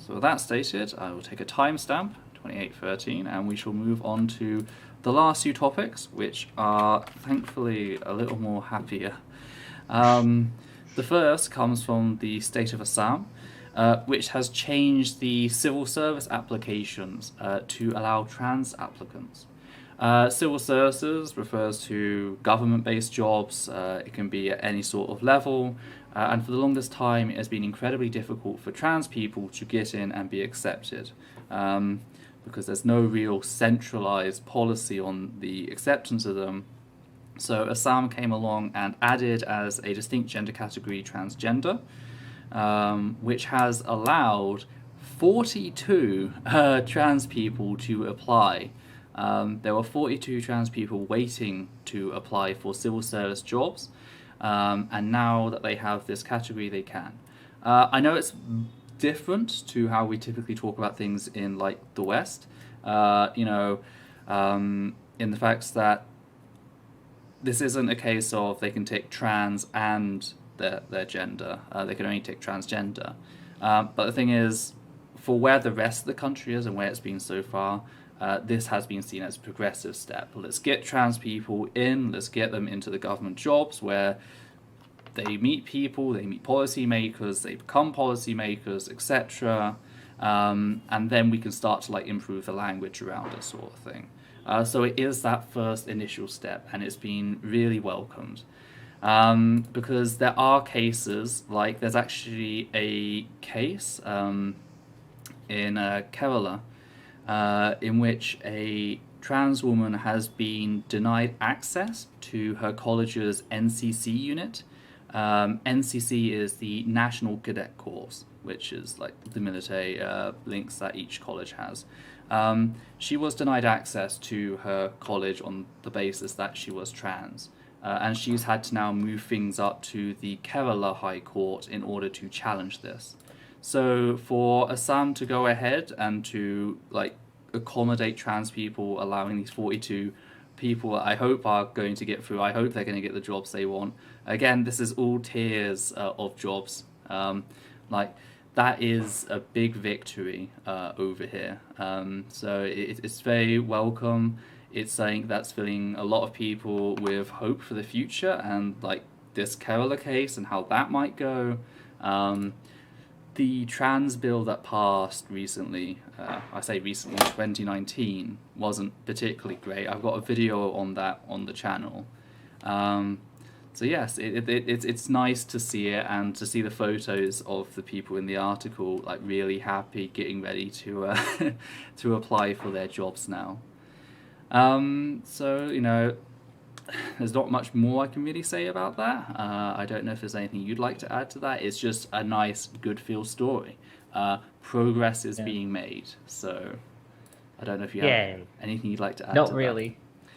So with that stated, I will take a timestamp, 2813, and we shall move on to the last few topics, which are thankfully a little more happier. The first comes from the state of Assam, which has changed the civil service applications to allow trans applicants. Civil services refers to government-based jobs. It can be at any sort of level, and for the longest time it has been incredibly difficult for trans people to get in and be accepted, because there's no real centralized policy on the acceptance of them. So Assam came along and added as a distinct gender category transgender, which has allowed 42 trans people to apply. There were 42 trans people waiting to apply for civil service jobs, and now that they have this category, they can. I know it's different to how we typically talk about things in like the West, in the fact that this isn't a case of they can take trans and their gender. They can only take transgender. But the thing is, for where the rest of the country is and where it's been so far, this has been seen as a progressive step. Let's get trans people in, let's get them into the government jobs where they meet people, they meet policymakers, they become policymakers, etc. And then we can start to like improve the language around it, sort of thing. So it is that first initial step, and it's been really welcomed. Because there are cases, like there's actually a case in Kerala in which a trans woman has been denied access to her college's NCC unit. NCC is the National Cadet Corps, which is like the military links that each college has. She was denied access to her college on the basis that she was trans. And she's had to now move things up to the Kerala High Court in order to challenge this. So for Assam to go ahead and to like accommodate trans people, allowing these 42 people I hope are going to get through, I hope they're going to get the jobs they want. Again, this is all tiers of jobs. That is a big victory over here. So it's very welcome. It's something that's filling a lot of people with hope for the future, and like this Kerala case and how that might go. The trans bill that passed recently, I say recently, 2019, wasn't particularly great. I've got a video on that on the channel. So yes, it's nice to see it, and to see the photos of the people in the article like really happy, getting ready to to apply for their jobs now. So there's not much more I can really say about that. I don't know if there's anything you'd like to add to that. It's just a nice, good feel story. Progress is being made. So I don't know if you have anything you'd like to add to that. Not really.